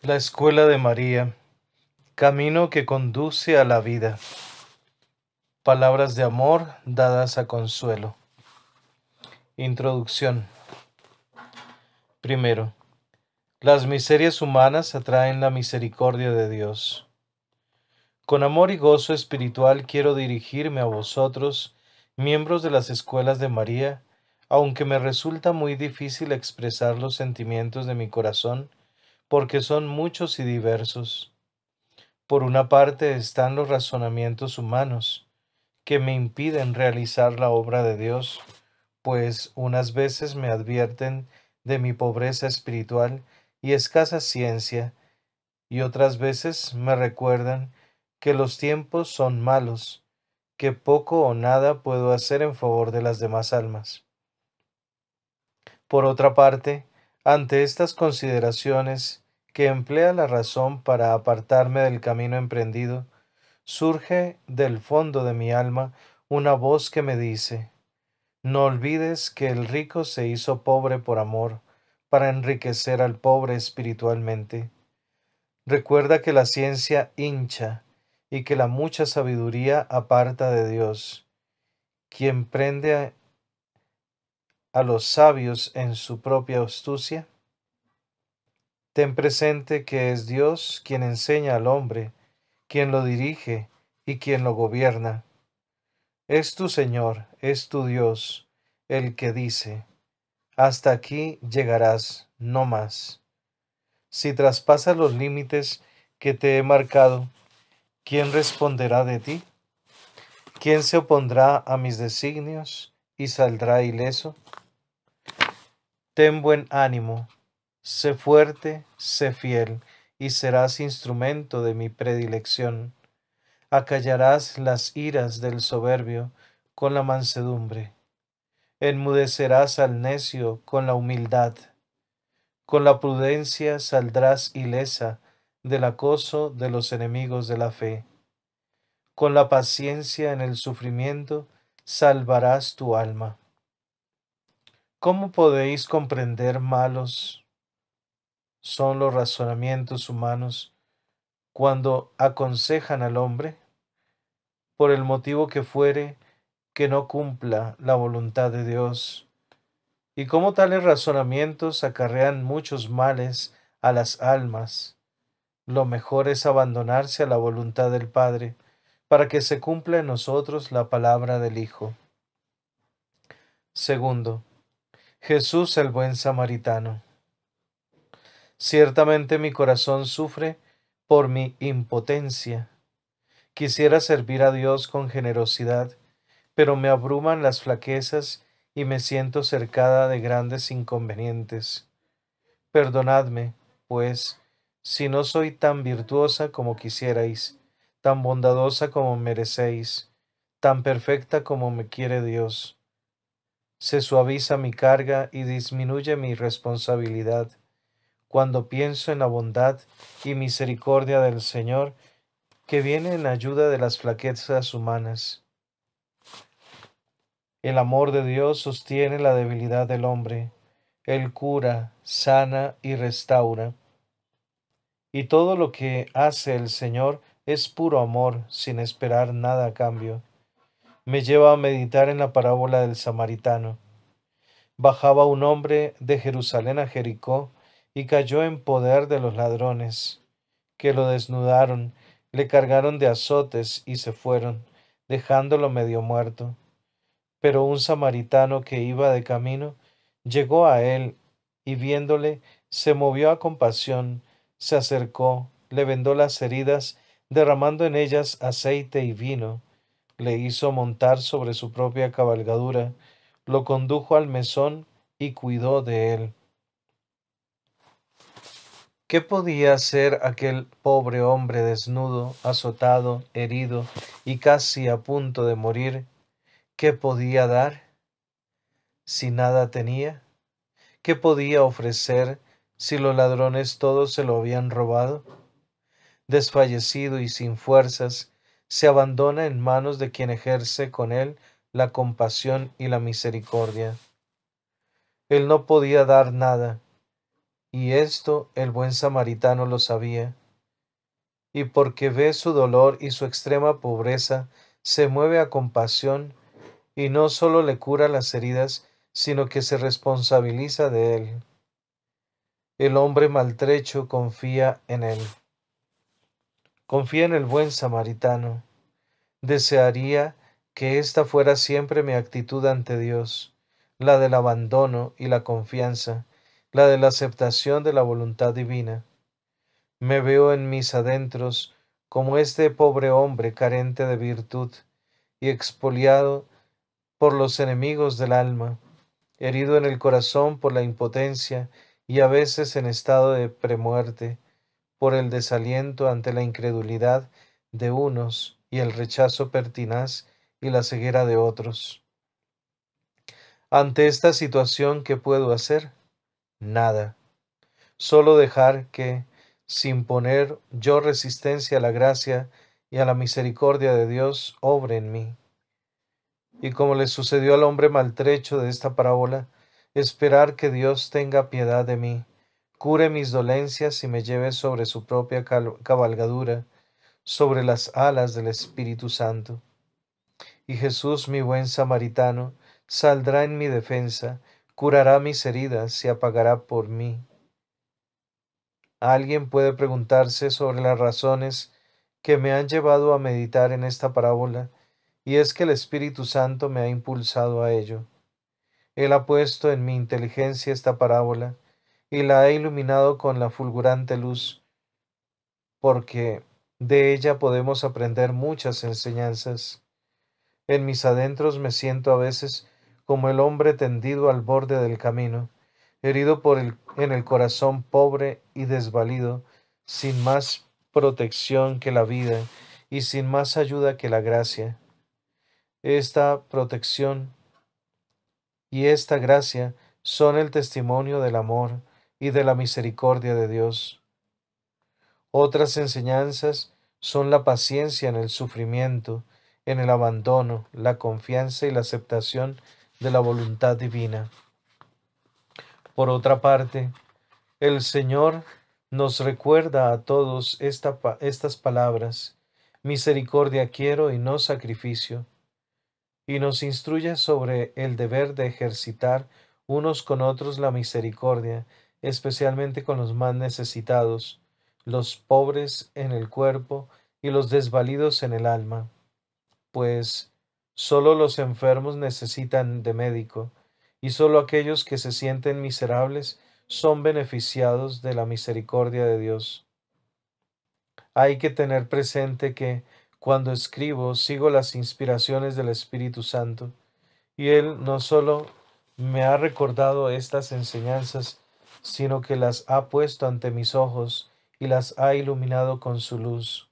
La Escuela de María, camino que conduce a la vida. Palabras de amor dadas a consuelo. Introducción. Primero, las miserias humanas atraen la misericordia de Dios. Con amor y gozo espiritual quiero dirigirme a vosotros, miembros de las escuelas de María, aunque me resulta muy difícil expresar los sentimientos de mi corazón, porque son muchos y diversos. Por una parte están los razonamientos humanos, que me impiden realizar la obra de Dios, pues unas veces me advierten de mi pobreza espiritual y escasa ciencia, y otras veces me recuerdan que los tiempos son malos, que poco o nada puedo hacer en favor de las demás almas. Por otra parte, ante estas consideraciones que emplea la razón para apartarme del camino emprendido, surge del fondo de mi alma una voz que me dice: no olvides que el rico se hizo pobre por amor, para enriquecer al pobre espiritualmente. Recuerda que la ciencia hincha y que la mucha sabiduría aparta de Dios. Quien prende a los sabios en su propia astucia, ten presente que es Dios quien enseña al hombre, quien lo dirige y quien lo gobierna. Es tu Señor, es tu Dios, el que dice: hasta aquí llegarás, no más. Si traspasas los límites que te he marcado, ¿quién responderá de ti? ¿Quién se opondrá a mis designios y saldrá ileso? Ten buen ánimo, sé fuerte, sé fiel, y serás instrumento de mi predilección. Acallarás las iras del soberbio con la mansedumbre. Enmudecerás al necio con la humildad. Con la prudencia saldrás ilesa del acoso de los enemigos de la fe. Con la paciencia en el sufrimiento salvarás tu alma. ¿Cómo podéis comprender malos son los razonamientos humanos cuando aconsejan al hombre, por el motivo que fuere, que no cumpla la voluntad de Dios? Y cómo tales razonamientos acarrean muchos males a las almas. Lo mejor es abandonarse a la voluntad del Padre, para que se cumpla en nosotros la palabra del Hijo. Segundo, Jesús el buen samaritano. Ciertamente mi corazón sufre por mi impotencia. Quisiera servir a Dios con generosidad, pero me abruman las flaquezas y me siento cercada de grandes inconvenientes. Perdonadme, pues, si no soy tan virtuosa como quisierais, tan bondadosa como merecéis, tan perfecta como me quiere Dios. Se suaviza mi carga y disminuye mi responsabilidad cuando pienso en la bondad y misericordia del Señor, que viene en ayuda de las flaquezas humanas. El amor de Dios sostiene la debilidad del hombre. Él cura, sana y restaura. Y todo lo que hace el Señor es puro amor, sin esperar nada a cambio. Me lleva a meditar en la parábola del samaritano. Bajaba un hombre de Jerusalén a Jericó y cayó en poder de los ladrones, que lo desnudaron, le cargaron de azotes y se fueron, dejándolo medio muerto. Pero un samaritano que iba de camino llegó a él y viéndole se movió a compasión, se acercó, le vendó las heridas, derramando en ellas aceite y vino, le hizo montar sobre su propia cabalgadura, lo condujo al mesón y cuidó de él. ¿Qué podía hacer aquel pobre hombre desnudo, azotado, herido y casi a punto de morir? ¿Qué podía dar si nada tenía? ¿Qué podía ofrecer si los ladrones todos se lo habían robado? Desfallecido y sin fuerzas, se abandona en manos de quien ejerce con él la compasión y la misericordia. Él no podía dar nada, y esto el buen samaritano lo sabía, y porque ve su dolor y su extrema pobreza, se mueve a compasión y no solo le cura las heridas, sino que se responsabiliza de él. El hombre maltrecho confía en él. Confía en el buen samaritano. Desearía que esta fuera siempre mi actitud ante Dios, la del abandono y la confianza, la de la aceptación de la voluntad divina. Me veo en mis adentros como este pobre hombre carente de virtud y expoliado por los enemigos del alma, herido en el corazón por la impotencia y a veces en estado de premuerte, por el desaliento ante la incredulidad de unos y el rechazo pertinaz y la ceguera de otros. Ante esta situación, ¿qué puedo hacer? Nada. Solo dejar que, sin poner yo resistencia a la gracia y a la misericordia de Dios, obre en mí. Y como le sucedió al hombre maltrecho de esta parábola, esperar que Dios tenga piedad de mí, cure mis dolencias y me lleve sobre su propia cabalgadura, sobre las alas del Espíritu Santo. Y Jesús, mi buen samaritano, saldrá en mi defensa, curará mis heridas y apagará por mí. Alguien puede preguntarse sobre las razones que me han llevado a meditar en esta parábola, y es que el Espíritu Santo me ha impulsado a ello. Él ha puesto en mi inteligencia esta parábola y la ha iluminado con la fulgurante luz, porque de ella podemos aprender muchas enseñanzas. En mis adentros me siento a veces como el hombre tendido al borde del camino, herido en el corazón pobre y desvalido, sin más protección que la vida y sin más ayuda que la gracia. Esta protección y esta gracia son el testimonio del amor y de la misericordia de Dios. Otras enseñanzas son la paciencia en el sufrimiento, en el abandono, la confianza y la aceptación de la voluntad divina. Por otra parte, el Señor nos recuerda a todos estas palabras: misericordia quiero y no sacrificio, y nos instruye sobre el deber de ejercitar unos con otros la misericordia, especialmente con los más necesitados, los pobres en el cuerpo y los desvalidos en el alma, pues sólo los enfermos necesitan de médico, y sólo aquellos que se sienten miserables son beneficiados de la misericordia de Dios. Hay que tener presente que cuando escribo sigo las inspiraciones del Espíritu Santo, y Él no solo me ha recordado estas enseñanzas, sino que las ha puesto ante mis ojos y las ha iluminado con su luz.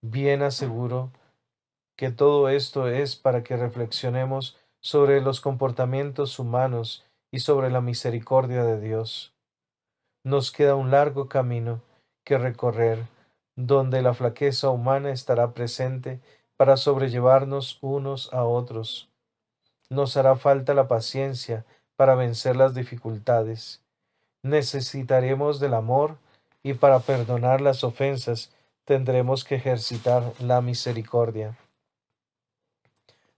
Bien aseguro que todo esto es para que reflexionemos sobre los comportamientos humanos y sobre la misericordia de Dios. Nos queda un largo camino que recorrer, donde la flaqueza humana estará presente para sobrellevarnos unos a otros. Nos hará falta la paciencia para vencer las dificultades. Necesitaremos del amor y para perdonar las ofensas tendremos que ejercitar la misericordia.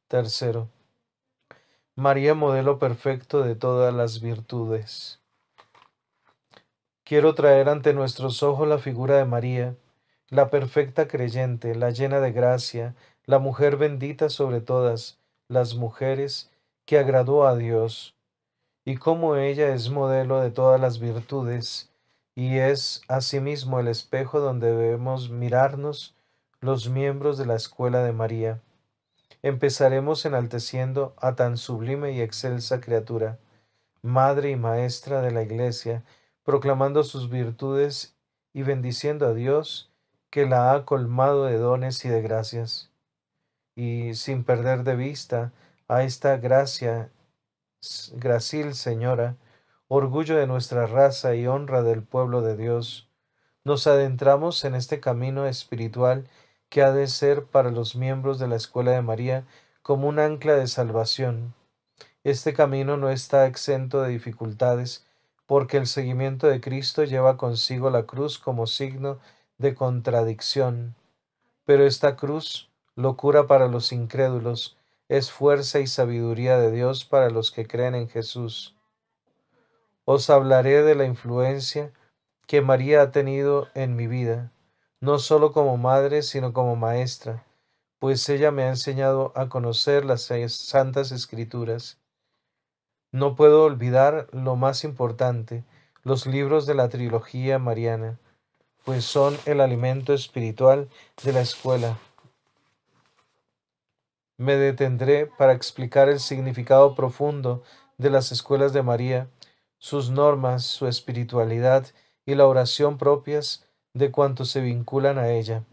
Tercero, María, modelo perfecto de todas las virtudes. Quiero traer ante nuestros ojos la figura de María, la perfecta creyente, la llena de gracia, la mujer bendita sobre todas las mujeres, que agradó a Dios, y como ella es modelo de todas las virtudes, y es asimismo el espejo donde debemos mirarnos los miembros de la escuela de María. Empezaremos enalteciendo a tan sublime y excelsa criatura, Madre y Maestra de la Iglesia, proclamando sus virtudes y bendiciendo a Dios, que la ha colmado de dones y de gracias. Y sin perder de vista a esta Gracil Señora, orgullo de nuestra raza y honra del pueblo de Dios, nos adentramos en este camino espiritual que ha de ser para los miembros de la Escuela de María como un ancla de salvación. Este camino no está exento de dificultades, porque el seguimiento de Cristo lleva consigo la cruz como signo de contradicción. Pero esta cruz, locura para los incrédulos, es fuerza y sabiduría de Dios para los que creen en Jesús. Os hablaré de la influencia que María ha tenido en mi vida, no solo como madre, sino como maestra, pues ella me ha enseñado a conocer las santas escrituras. No puedo olvidar lo más importante, los libros de la trilogía mariana, pues son el alimento espiritual de la escuela. Me detendré para explicar el significado profundo de las escuelas de María, sus normas, su espiritualidad y la oración propias de cuantos se vinculan a ella.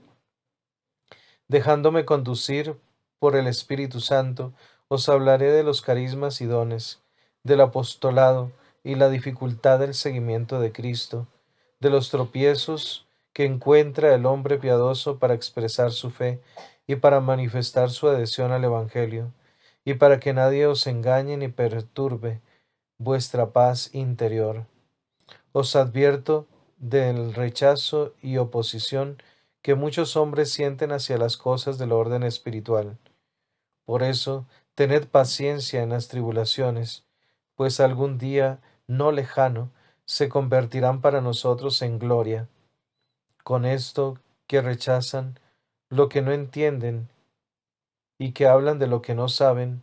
Dejándome conducir por el Espíritu Santo, os hablaré de los carismas y dones, del apostolado y la dificultad del seguimiento de Cristo, de los tropiezos que encuentra el hombre piadoso para expresar su fe y para manifestar su adhesión al Evangelio, y para que nadie os engañe ni perturbe vuestra paz interior. Os advierto del rechazo y oposición que muchos hombres sienten hacia las cosas del orden espiritual. Por eso, tened paciencia en las tribulaciones, pues algún día no lejano se convertirán para nosotros en gloria. Con esto que rechazan lo que no entienden y que hablan de lo que no saben,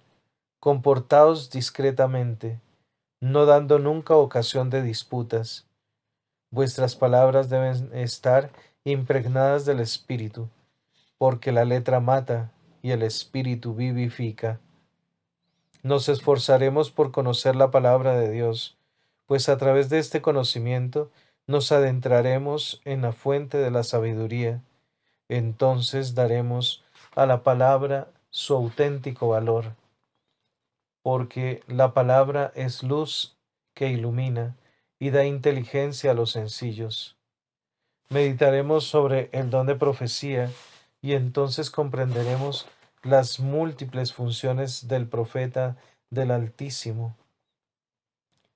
comportaos discretamente, no dando nunca ocasión de disputas. Vuestras palabras deben estar impregnadas del Espíritu, porque la letra mata y el Espíritu vivifica. Nos esforzaremos por conocer la palabra de Dios, pues a través de este conocimiento nos adentraremos en la fuente de la sabiduría. Entonces daremos a la palabra su auténtico valor, porque la palabra es luz que ilumina y da inteligencia a los sencillos. Meditaremos sobre el don de profecía y entonces comprenderemos las múltiples funciones del profeta del Altísimo,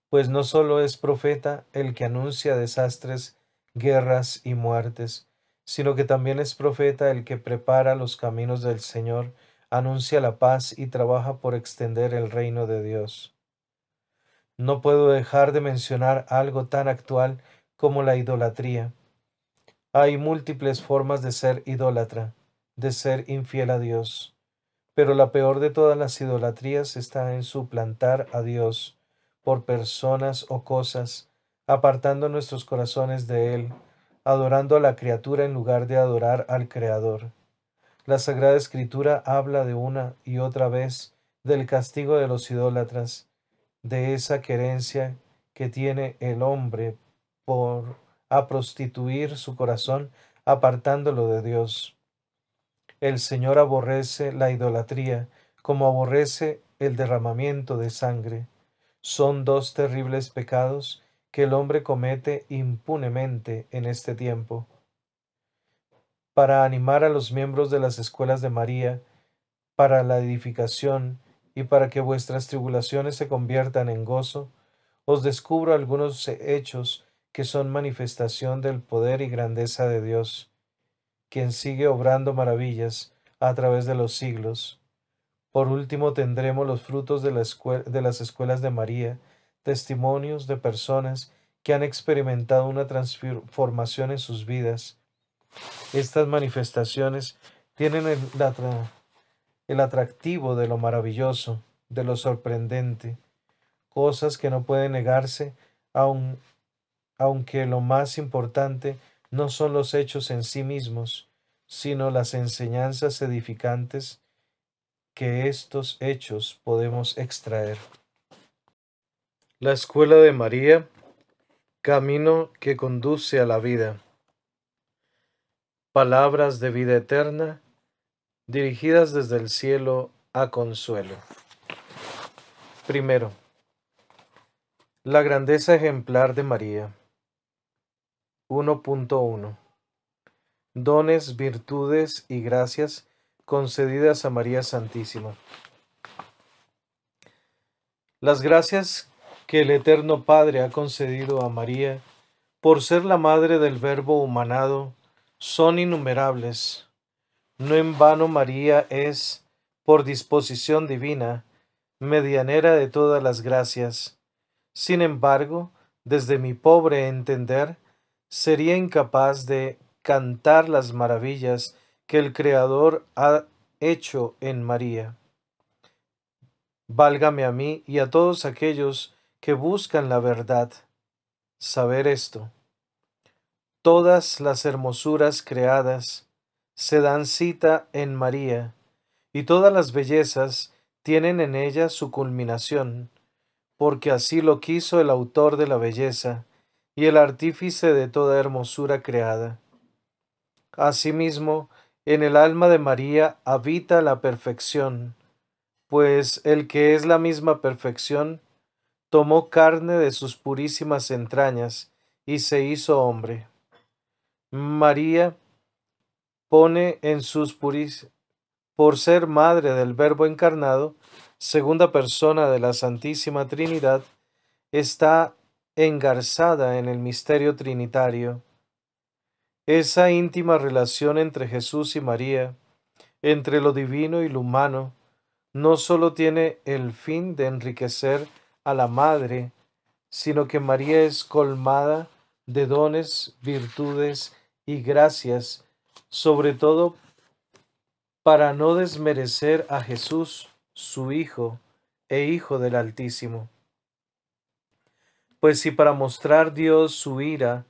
pues no solo es profeta el que anuncia desastres, guerras y muertes, sino que también es profeta el que prepara los caminos del Señor, anuncia la paz y trabaja por extender el reino de Dios. No puedo dejar de mencionar algo tan actual como la idolatría. Hay múltiples formas de ser idólatra, de ser infiel a Dios, pero la peor de todas las idolatrías está en suplantar a Dios por personas o cosas, apartando nuestros corazones de Él, adorando a la criatura en lugar de adorar al Creador. La Sagrada Escritura habla de una y otra vez del castigo de los idólatras, de esa querencia que tiene el hombre por a prostituir su corazón apartándolo de Dios. El Señor aborrece la idolatría, como aborrece el derramamiento de sangre. Son dos terribles pecados que el hombre comete impunemente en este tiempo. Para animar a los miembros de las escuelas de María, para la edificación y para que vuestras tribulaciones se conviertan en gozo, os descubro algunos hechos que son manifestación del poder y grandeza de Dios, quien sigue obrando maravillas a través de los siglos. Por último tendremos los frutos de las escuelas de María, testimonios de personas que han experimentado una transformación en sus vidas. Estas manifestaciones tienen el atractivo de lo maravilloso, de lo sorprendente, cosas que no pueden negarse, aun aunque lo más importante no son los hechos en sí mismos, sino las enseñanzas edificantes que estos hechos podemos extraer. La Escuela de María, camino que conduce a la vida. Palabras de vida eterna, dirigidas desde el cielo a consuelo. Primero, la grandeza ejemplar de María. 1.1 Dones, virtudes y gracias concedidas a María Santísima. Las gracias que el Eterno Padre ha concedido a María por ser la madre del Verbo humanado son innumerables. No en vano María es, por disposición divina, medianera de todas las gracias. Sin embargo, desde mi pobre entender, sería incapaz de cantar las maravillas que el Creador ha hecho en María. Válgame a mí y a todos aquellos que buscan la verdad, saber esto. Todas las hermosuras creadas se dan cita en María, y todas las bellezas tienen en ella su culminación, porque así lo quiso el autor de la belleza y el artífice de toda hermosura creada. Asimismo, en el alma de María habita la perfección, pues el que es la misma perfección tomó carne de sus purísimas entrañas y se hizo hombre. María pone en sus por ser madre del Verbo encarnado, segunda persona de la Santísima Trinidad, está engarzada en el misterio trinitario. Esa íntima relación entre Jesús y María, entre lo divino y lo humano, no sólo tiene el fin de enriquecer a la Madre, sino que María es colmada de dones, virtudes y gracias, sobre todo para no desmerecer a Jesús, su Hijo, e Hijo del Altísimo. Pues si para mostrar Dios su ira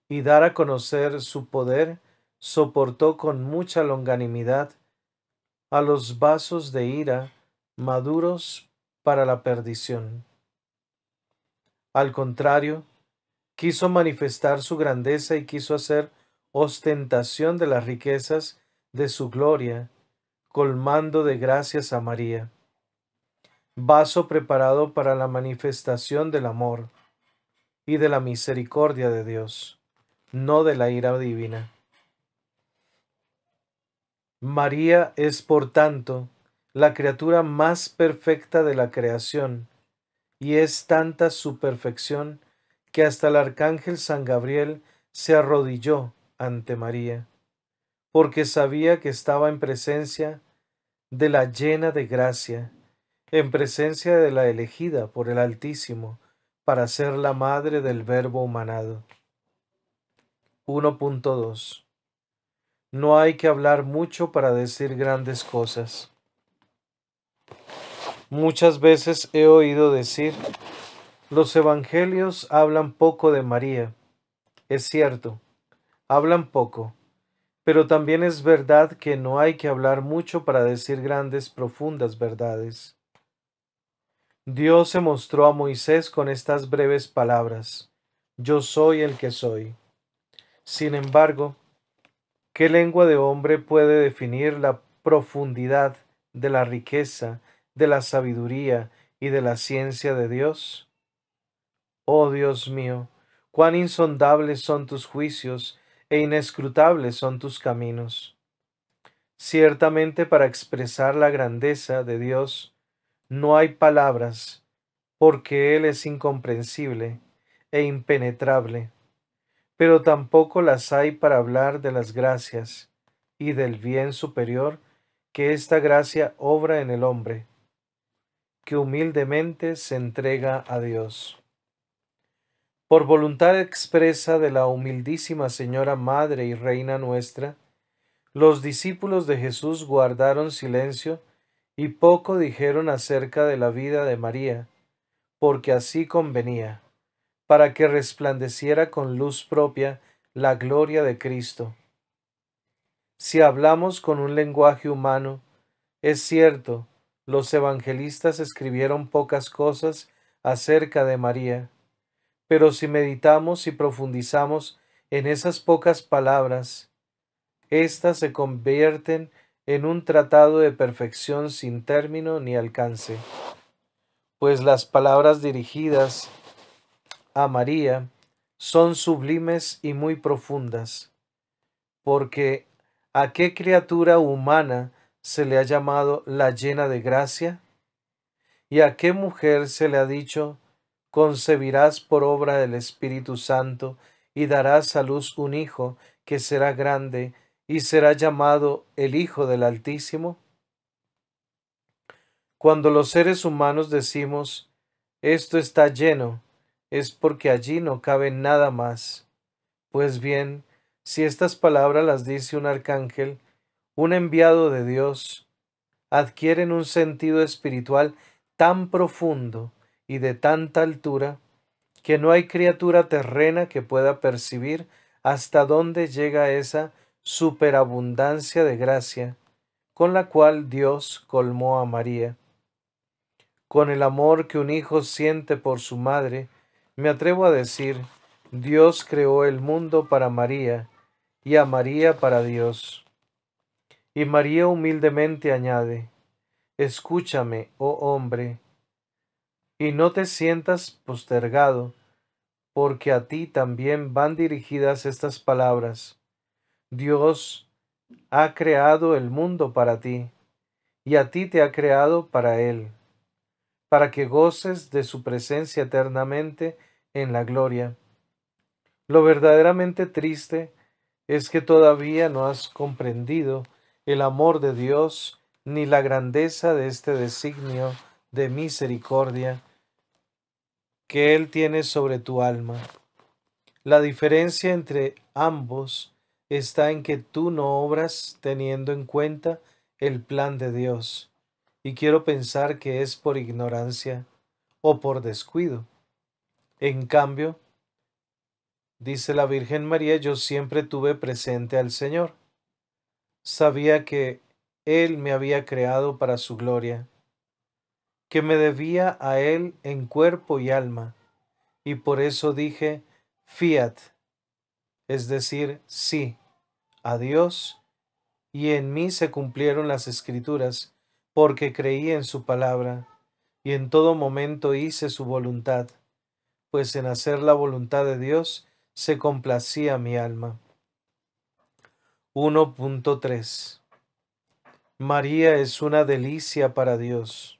y dar a conocer su poder, soportó con mucha longanimidad a los vasos de ira maduros para la perdición. Al contrario, quiso manifestar su grandeza y quiso hacer ostentación de las riquezas de su gloria, colmando de gracias a María, vaso preparado para la manifestación del amor y de la misericordia de Dios, no de la ira divina. María es, por tanto, la criatura más perfecta de la creación, y es tanta su perfección que hasta el arcángel San Gabriel se arrodilló ante María, porque sabía que estaba en presencia de la llena de gracia, en presencia de la elegida por el Altísimo para ser la madre del Verbo humanado. 1.2. No hay que hablar mucho para decir grandes cosas. Muchas veces he oído decir, los evangelios hablan poco de María. Es cierto, hablan poco, pero también es verdad que no hay que hablar mucho para decir grandes, profundas verdades. Dios se mostró a Moisés con estas breves palabras: Yo soy el que soy. Sin embargo, ¿qué lengua de hombre puede definir la profundidad de la riqueza, de la sabiduría y de la ciencia de Dios? Oh Dios mío, cuán insondables son tus juicios e inescrutables son tus caminos. Ciertamente para expresar la grandeza de Dios no hay palabras, porque Él es incomprensible e impenetrable, pero tampoco las hay para hablar de las gracias y del bien superior que esta gracia obra en el hombre, que humildemente se entrega a Dios. Por voluntad expresa de la humildísima Señora Madre y Reina nuestra, los discípulos de Jesús guardaron silencio y poco dijeron acerca de la vida de María, porque así convenía, para que resplandeciera con luz propia la gloria de Cristo. Si hablamos con un lenguaje humano, es cierto, los evangelistas escribieron pocas cosas acerca de María, pero si meditamos y profundizamos en esas pocas palabras, éstas se convierten en un tratado de perfección sin término ni alcance, pues las palabras dirigidas a María son sublimes y muy profundas, porque ¿a qué criatura humana se le ha llamado la llena de gracia? ¿Y a qué mujer se le ha dicho concebirás por obra del Espíritu Santo, y darás a luz un hijo que será grande, y será llamado el Hijo del Altísimo. Cuando los seres humanos decimos, esto está lleno, es porque allí no cabe nada más. Pues bien, si estas palabras las dice un arcángel, un enviado de Dios, adquieren un sentido espiritual tan profundo y de tanta altura, que no hay criatura terrena que pueda percibir hasta dónde llega esa superabundancia de gracia con la cual Dios colmó a María. Con el amor que un hijo siente por su madre, me atrevo a decir, Dios creó el mundo para María y a María para Dios. Y María humildemente añade, escúchame, oh hombre, y no te sientas postergado, porque a ti también van dirigidas estas palabras. Dios ha creado el mundo para ti, y a ti te ha creado para él, para que goces de su presencia eternamente en la gloria. Lo verdaderamente triste es que todavía no has comprendido el amor de Dios ni la grandeza de este designio de misericordia que Él tiene sobre tu alma. La diferencia entre ambos está en que tú no obras teniendo en cuenta el plan de Dios, y quiero pensar que es por ignorancia o por descuido. En cambio, dice la Virgen María, yo siempre tuve presente al Señor. Sabía que Él me había creado para su gloria, que me debía a Él en cuerpo y alma, y por eso dije, fiat, es decir, sí, a Dios, y en mí se cumplieron las Escrituras, porque creí en su palabra, y en todo momento hice su voluntad, pues en hacer la voluntad de Dios se complacía mi alma. 1.3 María es una delicia para Dios.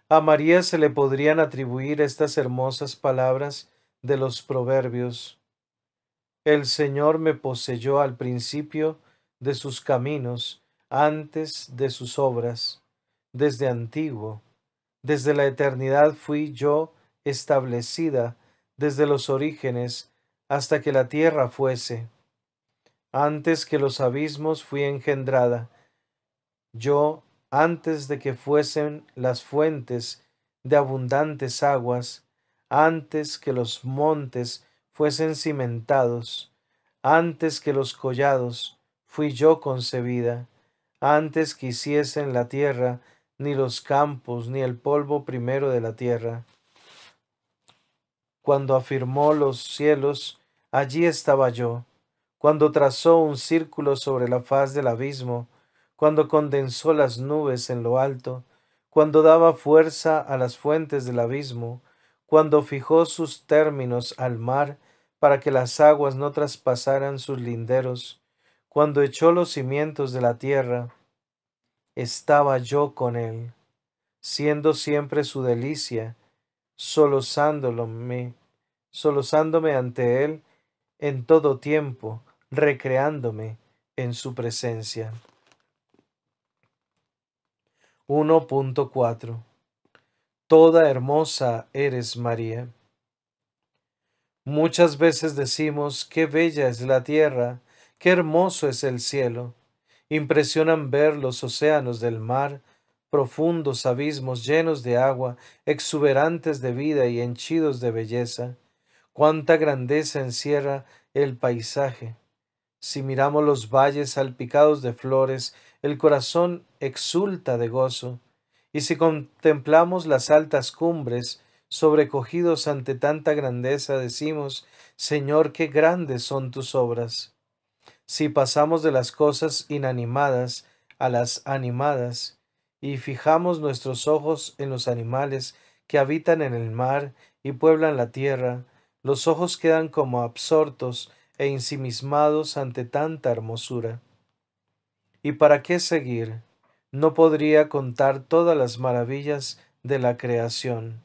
A María se le podrían atribuir estas hermosas palabras de los Proverbios. El Señor me poseyó al principio de sus caminos, antes de sus obras, desde antiguo. Desde la eternidad fui yo establecida, desde los orígenes, hasta que la tierra fuese. Antes que los abismos fui engendrada, yo, antes de que fuesen las fuentes de abundantes aguas, antes que los montes fuesen cimentados, antes que los collados, fui yo concebida, antes que hiciesen la tierra, ni los campos, ni el polvo primero de la tierra. Cuando afirmó los cielos, allí estaba yo. Cuando trazó un círculo sobre la faz del abismo, cuando condensó las nubes en lo alto, cuando daba fuerza a las fuentes del abismo, cuando fijó sus términos al mar para que las aguas no traspasaran sus linderos, cuando echó los cimientos de la tierra, estaba yo con él, siendo siempre su delicia, solozándome, solozándome ante él en todo tiempo, recreándome en su presencia. 1.4 Toda hermosa eres María. Muchas veces decimos, qué bella es la tierra, qué hermoso es el cielo. Impresionan ver los océanos del mar, profundos abismos llenos de agua, exuberantes de vida y henchidos de belleza. Cuánta grandeza encierra el paisaje. Si miramos los valles salpicados de flores, el corazón exulta de gozo. Y si contemplamos las altas cumbres, sobrecogidos ante tanta grandeza, decimos, Señor, qué grandes son tus obras. Si pasamos de las cosas inanimadas a las animadas, y fijamos nuestros ojos en los animales que habitan en el mar y pueblan la tierra, los ojos quedan como absortos e ensimismados ante tanta hermosura. ¿Y para qué seguir? No podría contar todas las maravillas de la creación.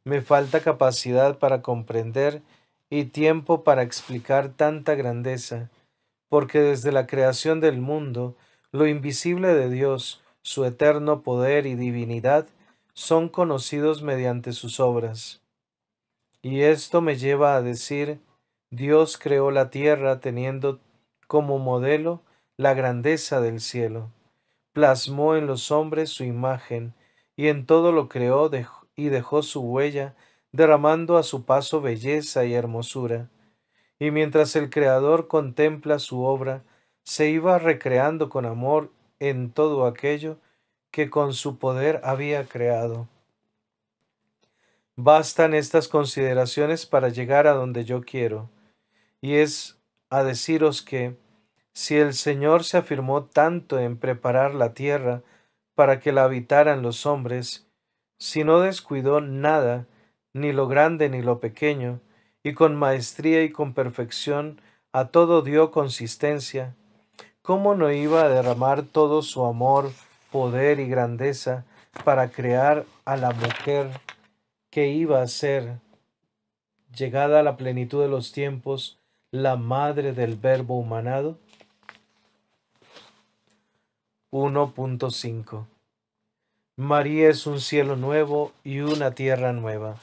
Me falta capacidad para comprender y tiempo para explicar tanta grandeza, porque desde la creación del mundo, lo invisible de Dios, su eterno poder y divinidad, son conocidos mediante sus obras. Y esto me lleva a decir, Dios creó la tierra teniendo como modelo la grandeza del cielo, plasmó en los hombres su imagen, y en todo lo creó y dejó su huella, derramando a su paso belleza y hermosura. Y mientras el Creador contempla su obra, se iba recreando con amor en todo aquello que con su poder había creado. Bastan estas consideraciones para llegar a donde yo quiero, y es a deciros que, si el Señor se afirmó tanto en preparar la tierra para que la habitaran los hombres, si no descuidó nada, ni lo grande ni lo pequeño, y con maestría y con perfección a todo dio consistencia, ¿cómo no iba a derramar todo su amor, poder y grandeza para crear a la mujer que iba a ser, llegada a la plenitud de los tiempos, la madre del Verbo humanado? 1.5 María es un cielo nuevo y una tierra nueva.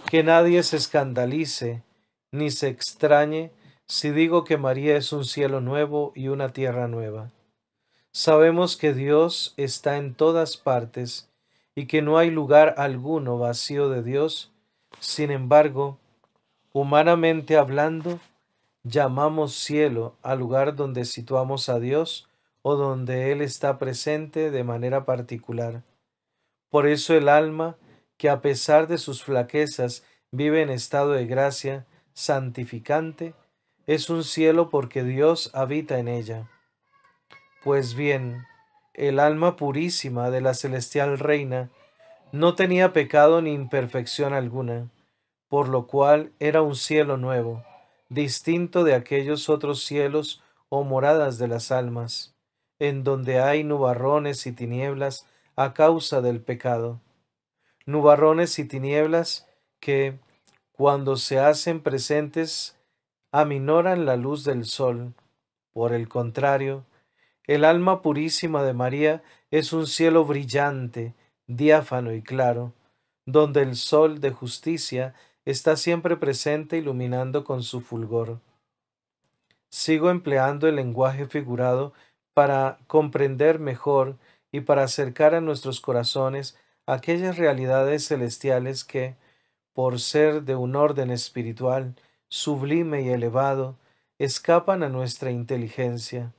Que nadie se escandalice ni se extrañe si digo que María es un cielo nuevo y una tierra nueva. Sabemos que Dios está en todas partes y que no hay lugar alguno vacío de Dios. Sin embargo, humanamente hablando, llamamos cielo al lugar donde situamos a Dios o donde Él está presente de manera particular. Por eso el alma, que a pesar de sus flaquezas vive en estado de gracia santificante, es un cielo porque Dios habita en ella. Pues bien, el alma purísima de la celestial reina no tenía pecado ni imperfección alguna, por lo cual era un cielo nuevo, distinto de aquellos otros cielos o moradas de las almas, en donde hay nubarrones y tinieblas a causa del pecado. Nubarrones y tinieblas que, cuando se hacen presentes, aminoran la luz del sol. Por el contrario, el alma purísima de María es un cielo brillante, diáfano y claro, donde el sol de justicia está siempre presente iluminando con su fulgor. Sigo empleando el lenguaje figurado para comprender mejor y para acercar a nuestros corazones aquellas realidades celestiales que, por ser de un orden espiritual, sublime y elevado, escapan a nuestra inteligencia.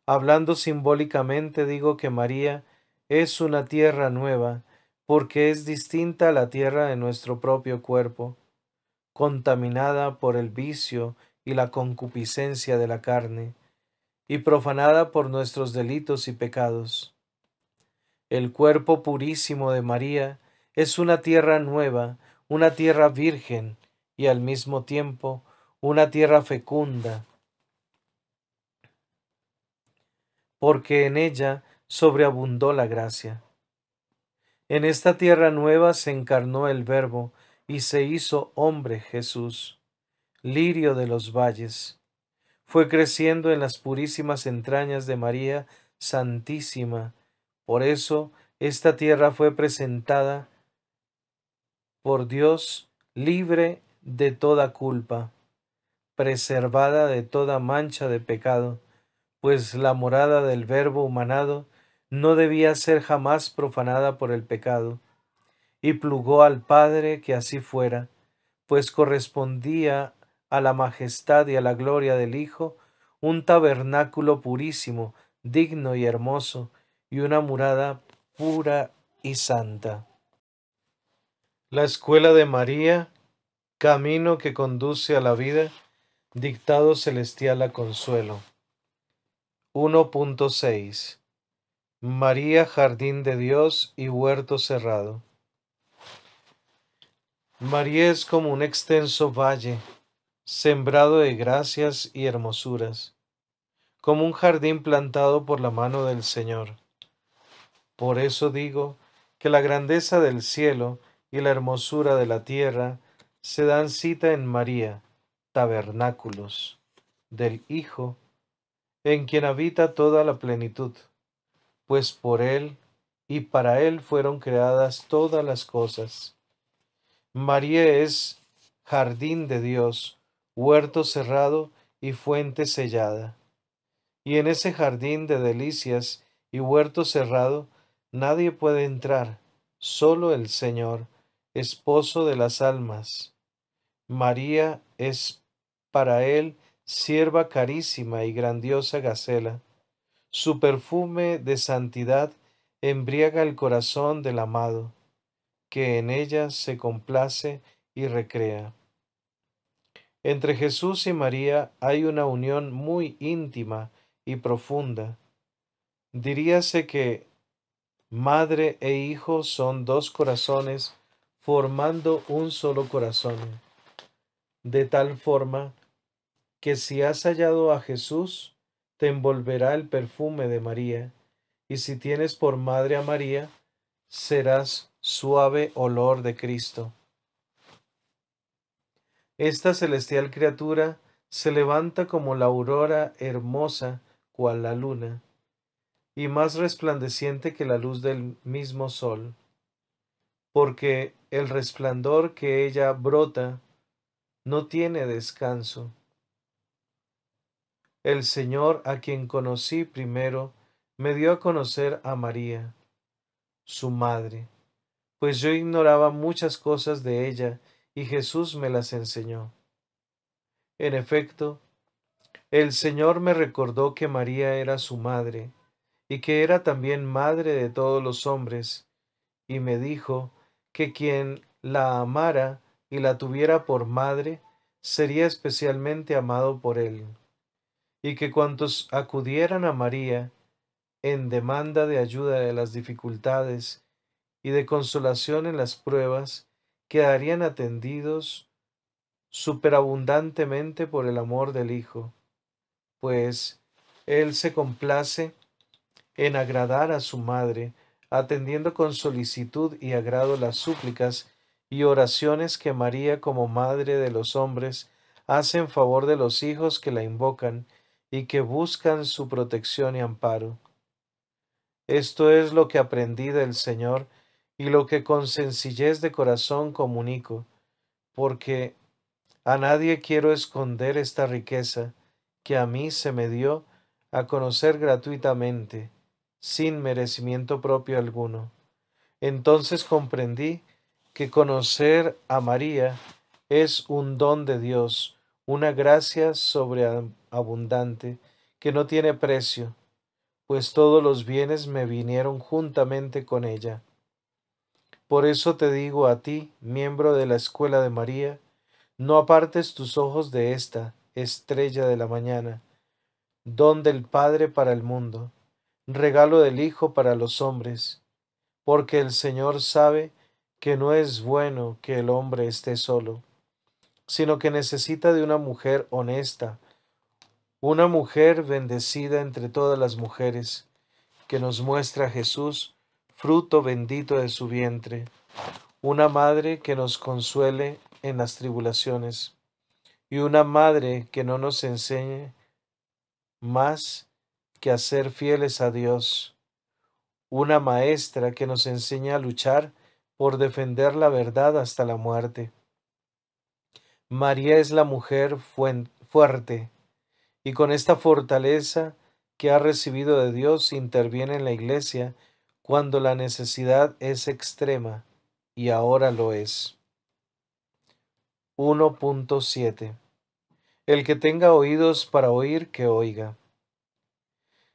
Hablando simbólicamente digo que María es una tierra nueva, porque es distinta a la tierra de nuestro propio cuerpo, contaminada por el vicio y la concupiscencia de la carne, y profanada por nuestros delitos y pecados. El cuerpo purísimo de María es una tierra nueva, una tierra virgen, y al mismo tiempo una tierra fecunda, porque en ella sobreabundó la gracia. En esta tierra nueva se encarnó el Verbo y se hizo hombre Jesús, lirio de los valles. Fue creciendo en las purísimas entrañas de María Santísima. Por eso esta tierra fue presentada por Dios libre de toda culpa, preservada de toda mancha de pecado, pues la morada del Verbo humanado no debía ser jamás profanada por el pecado, y plugó al Padre que así fuera, pues correspondía a la majestad y a la gloria del Hijo un tabernáculo purísimo, digno y hermoso, y una morada pura y santa. La escuela de María, camino que conduce a la vida, dictado celestial a consuelo. 1.6 María, jardín de Dios y huerto cerrado. María es como un extenso valle, sembrado de gracias y hermosuras, como un jardín plantado por la mano del Señor. Por eso digo que la grandeza del cielo y la hermosura de la tierra se dan cita en María, tabernáculos del Hijo, en quien habita toda la plenitud, pues por Él y para Él fueron creadas todas las cosas. María es jardín de Dios, huerto cerrado y fuente sellada. Y en ese jardín de delicias y huerto cerrado nadie puede entrar, solo el Señor, esposo de las almas. María es para él sierva carísima y grandiosa Gacela. Su perfume de santidad embriaga el corazón del amado, que en ella se complace y recrea. Entre Jesús y María hay una unión muy íntima y profunda. Diríase que madre e hijo son dos corazones formando un solo corazón, de tal forma que si has hallado a Jesús, te envolverá el perfume de María, y si tienes por madre a María, serás suave olor de Cristo. Esta celestial criatura se levanta como la aurora hermosa, cual la luna, y más resplandeciente que la luz del mismo sol, porque el resplandor que ella brota no tiene descanso. El Señor, a quien conocí primero, me dio a conocer a María, su madre, pues yo ignoraba muchas cosas de ella y Jesús me las enseñó. En efecto, el Señor me recordó que María era su madre y que era también madre de todos los hombres, y me dijo que quien la amara y la tuviera por madre sería especialmente amado por él, y que cuantos acudieran a María en demanda de ayuda de las dificultades y de consolación en las pruebas, quedarían atendidos superabundantemente por el amor del Hijo, pues Él se complace en agradar a su madre, atendiendo con solicitud y agrado las súplicas y oraciones que María como Madre de los hombres hace en favor de los hijos que la invocan y que buscan su protección y amparo. Esto es lo que aprendí del Señor y lo que con sencillez de corazón comunico, porque a nadie quiero esconder esta riqueza que a mí se me dio a conocer gratuitamente, sin merecimiento propio alguno. Entonces comprendí que conocer a María es un don de Dios, una gracia sobreabundante que no tiene precio, pues todos los bienes me vinieron juntamente con ella. Por eso te digo a ti, miembro de la escuela de María, no apartes tus ojos de esta estrella de la mañana, don del Padre para el mundo, regalo del Hijo para los hombres, porque el Señor sabe que no es bueno que el hombre esté solo, sino que necesita de una mujer honesta, una mujer bendecida entre todas las mujeres, que nos muestra a Jesús, fruto bendito de su vientre, una madre que nos consuele en las tribulaciones, y una madre que no nos enseñe más que a ser fieles a Dios, una maestra que nos enseña a luchar por defender la verdad hasta la muerte. María es la mujer fuerte, y con esta fortaleza que ha recibido de Dios interviene en la Iglesia cuando la necesidad es extrema, y ahora lo es. 1.7. El que tenga oídos para oír, que oiga.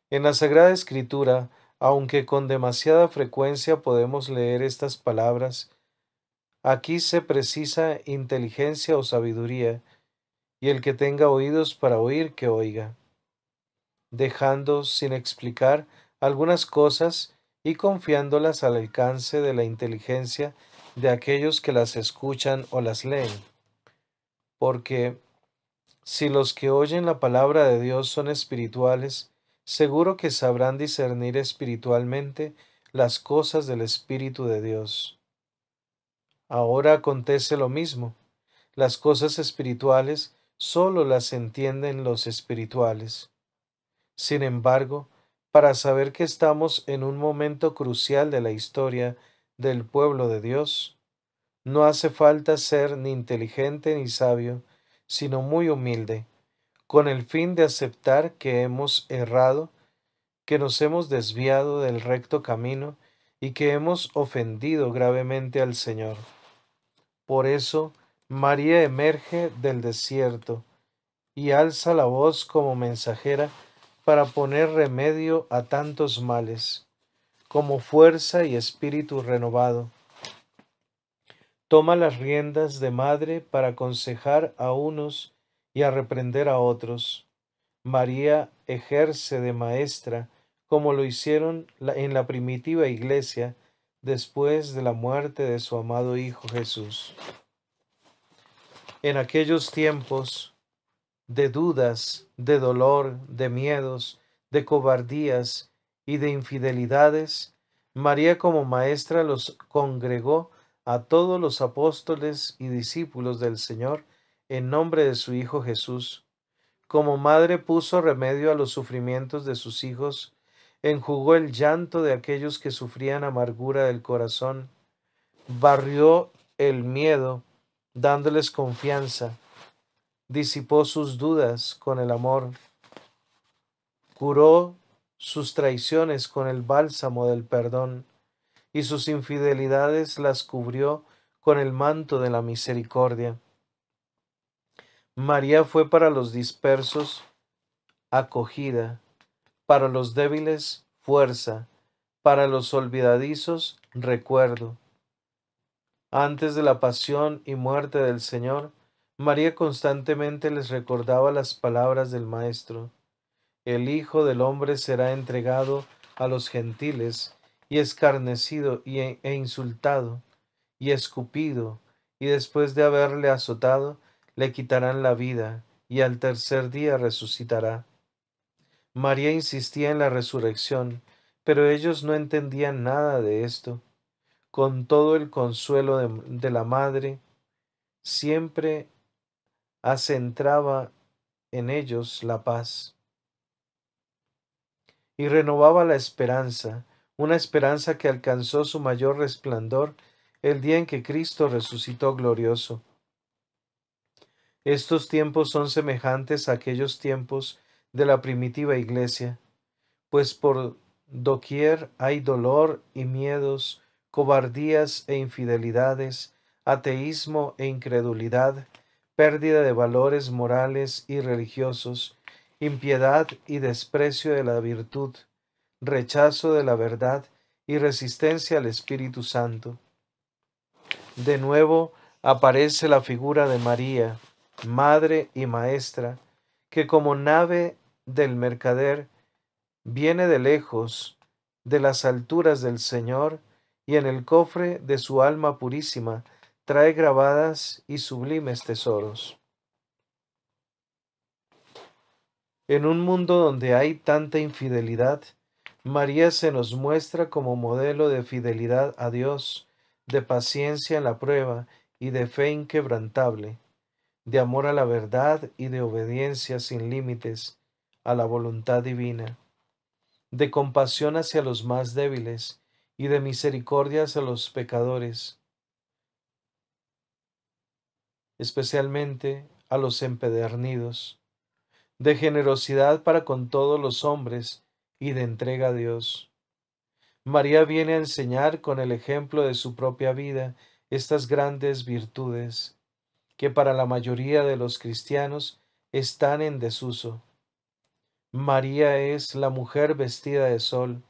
En la Sagrada Escritura, aunque con demasiada frecuencia podemos leer estas palabras, aquí se precisa inteligencia o sabiduría, y el que tenga oídos para oír, que oiga, dejando sin explicar algunas cosas y confiándolas al alcance de la inteligencia de aquellos que las escuchan o las leen. Porque si los que oyen la palabra de Dios son espirituales, seguro que sabrán discernir espiritualmente las cosas del Espíritu de Dios. Ahora acontece lo mismo. Las cosas espirituales sólo las entienden los espirituales. Sin embargo, para saber que estamos en un momento crucial de la historia del pueblo de Dios, no hace falta ser ni inteligente ni sabio, sino muy humilde, con el fin de aceptar que hemos errado, que nos hemos desviado del recto camino y que hemos ofendido gravemente al Señor. Por eso, María emerge del desierto y alza la voz como mensajera para poner remedio a tantos males, como fuerza y espíritu renovado. Toma las riendas de madre para aconsejar a unos y a reprender a otros. María ejerce de maestra, como lo hicieron en la primitiva iglesia después de la muerte de su amado Hijo Jesús. En aquellos tiempos de dudas, de dolor, de miedos, de cobardías y de infidelidades, María como maestra los congregó a todos los apóstoles y discípulos del Señor en nombre de su Hijo Jesús. Como madre puso remedio a los sufrimientos de sus hijos, enjugó el llanto de aquellos que sufrían amargura del corazón, barrió el miedo, dándoles confianza, disipó sus dudas con el amor, curó sus traiciones con el bálsamo del perdón, y sus infidelidades las cubrió con el manto de la misericordia. María fue para los dispersos acogida, para los débiles fuerza, para los olvidadizos recuerdo. Antes de la pasión y muerte del Señor, María constantemente les recordaba las palabras del Maestro: el Hijo del Hombre será entregado a los gentiles, y escarnecido e insultado, y escupido, y después de haberle azotado, le quitarán la vida, y al tercer día resucitará. María insistía en la resurrección, pero ellos no entendían nada de esto. Con todo el consuelo de la madre, siempre acentraba en ellos la paz y renovaba la esperanza, una esperanza que alcanzó su mayor resplandor el día en que Cristo resucitó glorioso. Estos tiempos son semejantes a aquellos tiempos de la primitiva iglesia, pues por doquier hay dolor y miedos, cobardías e infidelidades, ateísmo e incredulidad, pérdida de valores morales y religiosos, impiedad y desprecio de la virtud, rechazo de la verdad y resistencia al Espíritu Santo. De nuevo aparece la figura de María, madre y maestra, que como nave del mercader viene de lejos, de las alturas del Señor, y en el cofre de su alma purísima trae grabadas y sublimes tesoros. En un mundo donde hay tanta infidelidad, María se nos muestra como modelo de fidelidad a Dios, de paciencia en la prueba y de fe inquebrantable, de amor a la verdad y de obediencia sin límites a la voluntad divina, de compasión hacia los más débiles y de misericordia hacia los pecadores, especialmente a los empedernidos, de generosidad para con todos los hombres y de entrega a Dios. María viene a enseñar con el ejemplo de su propia vida estas grandes virtudes que para la mayoría de los cristianos están en desuso. María es la mujer vestida de sol,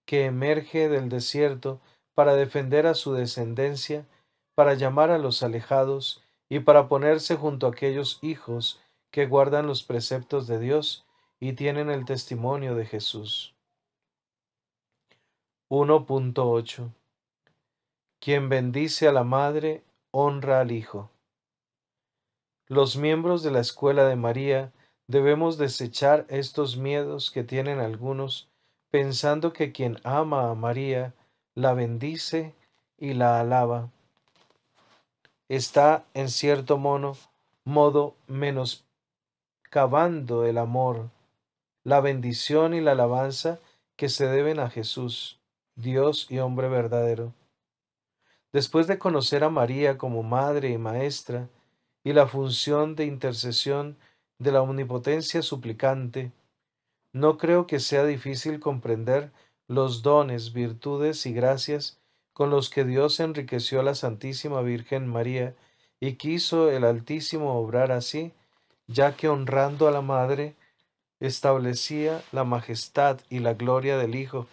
que emerge del desierto para defender a su descendencia, para llamar a los alejados y para ponerse junto a aquellos hijos que guardan los preceptos de Dios y tienen el testimonio de Jesús. 1.8. Quien bendice a la madre, honra al hijo. Los miembros de la escuela de María debemos desechar estos miedos que tienen algunos, pensando que quien ama a María la bendice y la alaba, está en cierto modo menoscabando el amor, la bendición y la alabanza que se deben a Jesús, Dios y hombre verdadero. Después de conocer a María como madre y maestra y la función de intercesión de la omnipotencia suplicante, no creo que sea difícil comprender los dones, virtudes y gracias con los que Dios enriqueció a la Santísima Virgen María y quiso el Altísimo obrar así, ya que honrando a la Madre establecía la majestad y la gloria del Hijo,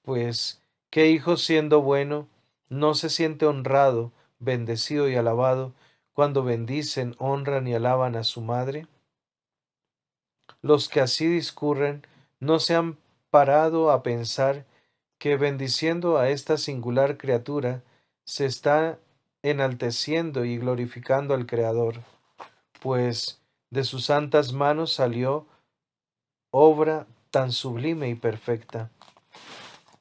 pues ¿qué hijo siendo bueno no se siente honrado, bendecido y alabado cuando bendicen, honran y alaban a su madre? Los que así discurren no se han parado a pensar que bendiciendo a esta singular criatura se está enalteciendo y glorificando al Creador, pues de sus santas manos salió obra tan sublime y perfecta.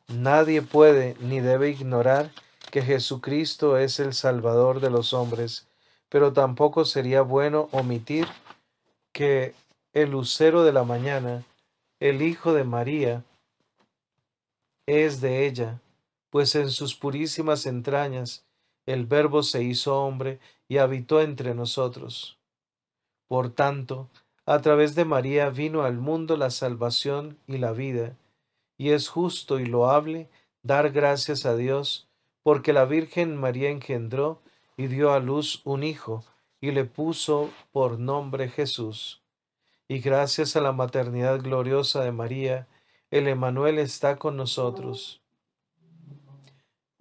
Nadie puede ni debe ignorar que Jesucristo es el Salvador de los hombres, pero tampoco sería bueno omitir que el lucero de la mañana, el Hijo de María, es de ella, pues en sus purísimas entrañas el Verbo se hizo hombre y habitó entre nosotros. Por tanto, a través de María vino al mundo la salvación y la vida, y es justo y loable dar gracias a Dios, porque la Virgen María engendró y dio a luz un hijo, y le puso por nombre Jesús. Y gracias a la maternidad gloriosa de María, el Emanuel está con nosotros.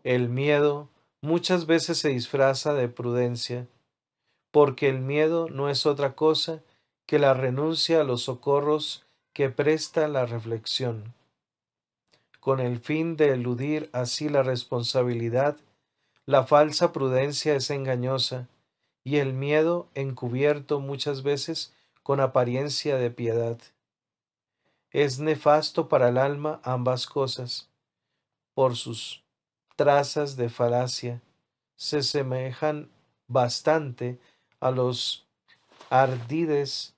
El miedo muchas veces se disfraza de prudencia, porque el miedo no es otra cosa que la renuncia a los socorros que presta la reflexión. Con el fin de eludir así la responsabilidad, la falsa prudencia es engañosa, y el miedo encubierto muchas veces con apariencia de piedad. Es nefasto para el alma ambas cosas, por sus trazas de falacia, se semejan bastante a los ardides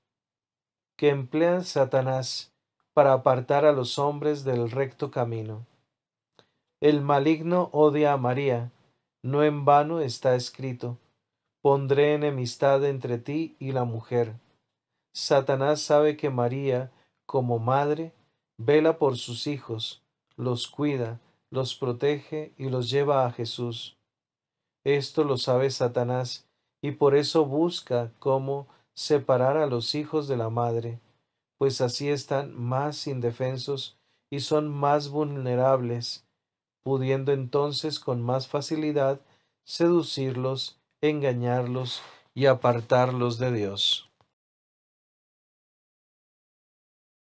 que emplean Satanás para apartar a los hombres del recto camino. El maligno odia a María, no en vano está escrito, pondré enemistad entre ti y la mujer. Satanás sabe que María, como madre, vela por sus hijos, los cuida, los protege y los lleva a Jesús. Esto lo sabe Satanás, y por eso busca cómo separar a los hijos de la madre, pues así están más indefensos y son más vulnerables, pudiendo entonces con más facilidad seducirlos, engañarlos y apartarlos de Dios.